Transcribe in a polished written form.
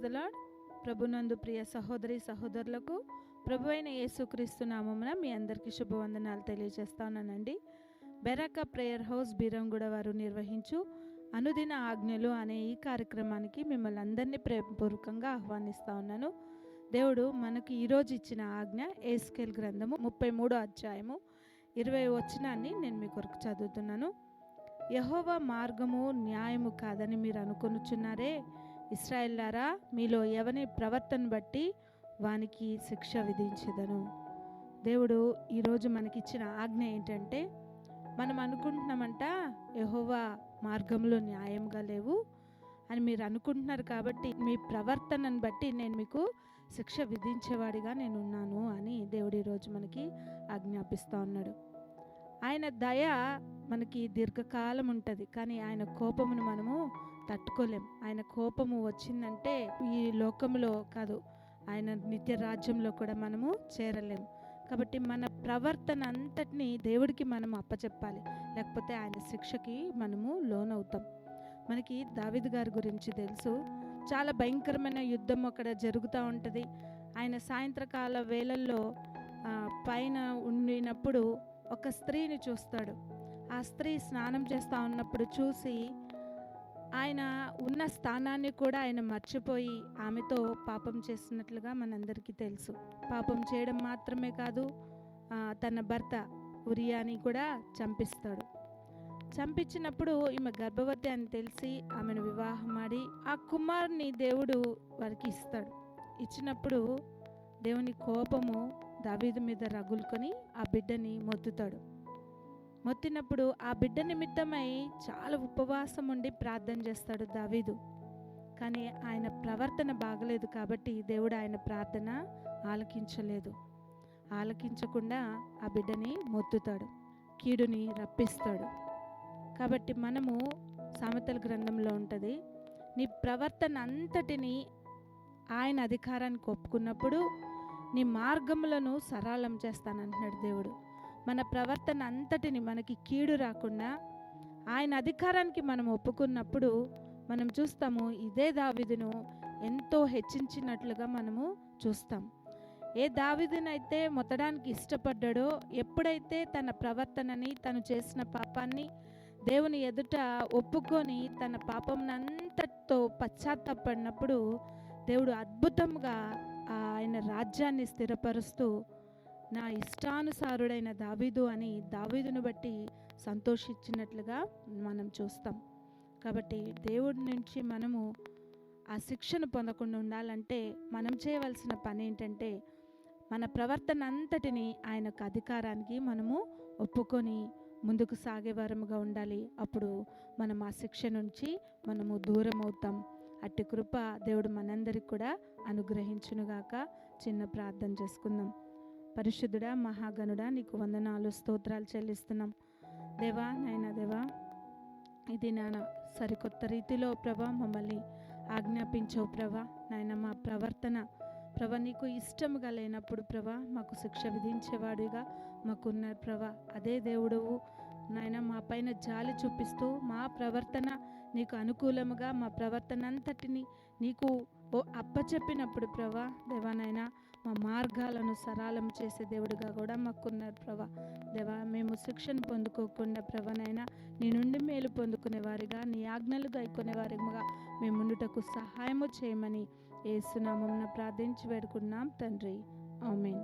The lord. ప్రభునందు ప్రియ సహోదరి సహోదరులకు ప్రభు అయిన యేసుక్రీస్తు నామమున మీ అందరికీ శుభవందనాలు తెలియజేస్తానండి. బెరాక ప్రేయర్ హౌస్ బీరంగూడ వారు నిర్వహించు అనుదిన ఆజ్ఞలు అనే ఈ కార్యక్రమానికి మిమ్మల్ని అందరినీ ప్రేమపూర్వకంగా ఆహ్వానిస్తూ ఉన్నాను. దేవుడు మనకు ఈరోజు ఇచ్చిన ఆజ్ఞ ఎహెజ్కేలు గ్రంథము 33వ అధ్యాయము 20వ వచనాన్ని నేను మీ కొరకు చదువుతున్నాను. యెహోవా మార్గము న్యాయము కాదని మీరు అనుకొనుచున్నారే, ఇశ్రాయేలులారా, మీలో ఎవని ప్రవర్తన బట్టి వానికి శిక్ష విధించెదను. దేవుడు ఈరోజు మనకిచ్చిన ఆజ్ఞ ఏంటంటే, మనం అనుకుంటున్నామంట యెహోవా మార్గంలో న్యాయంగా లేవు అని మీరు అనుకుంటున్నారు, కాబట్టి మీ ప్రవర్తనను బట్టి నేను మీకు శిక్ష విధించేవాడిగా నేను ఉన్నాను అని దేవుడు ఈరోజు మనకి ఆజ్ఞాపిస్తూ ఉన్నాడు. ఆయన దయ మనకి దీర్ఘకాలం ఉంటుంది, కానీ ఆయన కోపమును మనము తట్టుకోలేం. ఆయన కోపము వచ్చిందంటే ఈ లోకంలో కాదు, ఆయన నిత్య రాజ్యంలో కూడా మనము చేరలేం. కాబట్టి మన ప్రవర్తన అంతటినీ దేవుడికి మనం అప్పచెప్పాలి, లేకపోతే ఆయన శిక్షకి మనము లోనవుతాం. మనకి దావీదు గారి గురించి తెలుసు. చాలా భయంకరమైన యుద్ధం అక్కడ జరుగుతూ ఉంటుంది. ఆయన సాయంత్రకాల వేళల్లో పైన ఉండినప్పుడు ఒక స్త్రీని చూస్తాడు. ఆ స్త్రీ స్నానం చేస్తూ ఉన్నప్పుడు చూసి ఆయన ఉన్న స్థానాన్ని కూడా ఆయన మర్చిపోయి ఆమెతో పాపం చేస్తున్నట్లుగా మనందరికీ తెలుసు. పాపం చేయడం మాత్రమే కాదు, తన భర్త ఉరియాని కూడా చంపిస్తాడు. చంపించినప్పుడు ఈమె గర్భవతి అని తెలిసి ఆమెను వివాహం ఆడి ఆ కుమారుని దేవుడు వారికి ఇస్తాడు. ఇచ్చినప్పుడు దేవుని కోపము దావీదు మీద రగులుకొని ఆ బిడ్డని మొత్తుతాడు. మొత్తినప్పుడు ఆ బిడ్డ నిమిత్తమై చాలా ఉపవాసం ఉండి ప్రార్థన చేస్తాడు దావీదు. కానీ ఆయన ప్రవర్తన బాగలేదు కాబట్టి దేవుడు ఆయన ప్రార్థన ఆలకించకుండా ఆ బిడ్డని మొత్తుతాడు, కీడుని రప్పిస్తాడు. కాబట్టి మనము సామెతల గ్రంథంలో ఉంటుంది, నీ ప్రవర్తన అంతటిని ఆయన అధికారానికి ఒప్పుకున్నప్పుడు నీ మార్గములను సరళం చేస్తానంటున్నాడు దేవుడు. మన ప్రవర్తన అంతటిని మనకి కీడు రాకుండా ఆయన అధికారానికి మనం ఒప్పుకున్నప్పుడు మనం చూస్తాము, ఇదే దావీదును ఎంతో హెచ్చించినట్లుగా మనము చూస్తాం. ఏ దావీదునైతే మొత్తడానికి ఇష్టపడ్డాడో, ఎప్పుడైతే తన ప్రవర్తనని తను చేసిన పాపాన్ని దేవుని ఎదుట ఒప్పుకొని తన పాపంనంతటితో పశ్చాత్తాపడినప్పుడు దేవుడు అద్భుతంగా ఆయన రాజ్యాన్ని స్థిరపరుస్తూ నా ఇష్టానుసారుడైన దావీదు అని దావీదును బట్టి సంతోషించినట్లుగా మనం చూస్తాం. కాబట్టి దేవుడి నుంచి మనము ఆ శిక్షను పొందకుండా ఉండాలంటే మనం చేయవలసిన పని ఏంటంటే, మన ప్రవర్తన అంతటిని ఆయనకు అధికారానికి మనము ఒప్పుకొని ముందుకు సాగే వారముగా ఉండాలి. అప్పుడు మనం ఆ శిక్ష నుంచి మనము దూరం అవుతాం. అట్టి కృప దేవుడు మనందరికి కూడా అనుగ్రహించునుగాక. చిన్న ప్రార్థన చేసుకుందాం. పరిశుద్ధుడా, మహాగణుడా, నీకు వందనాలు, స్తోత్రాలు చెల్లిస్తున్నాం దేవా. నాయనా దేవా, ఇది నాన్న సరికొత్త రీతిలో ప్రభా మమ్మల్ని ఆజ్ఞాపించవు ప్రభా. నాయన మా ప్రవర్తన ప్రభా నీకు ఇష్టముగా లేనప్పుడు ప్రభా మాకు శిక్ష విధించేవాడిగా మాకున్నారు ప్రభా. అదే దేవుడవు నాయన మా పైన జాలి చూపిస్తూ మా ప్రవర్తన నీకు అనుకూలముగా మా ప్రవర్తన అంతటిని నీకు అప్పచెప్పినప్పుడు ప్రభా దేవా నాయన మా మార్గాలను సరళం చేసే దేవుడిగా కూడా మాకున్నారు ప్రభా. దేవా, మేము శిక్షను పొందుకోకుండా ప్రభా నాయన నీ నుండి మేలు పొందుకునే వారిగా, నీ ఆజ్ఞలు గైకొనే వారిగా మేము ఉండుటకు సహాయము చేయమని యేసు నామమున ప్రార్థించి వేడుకున్నాం తండ్రి. ఆమేన్.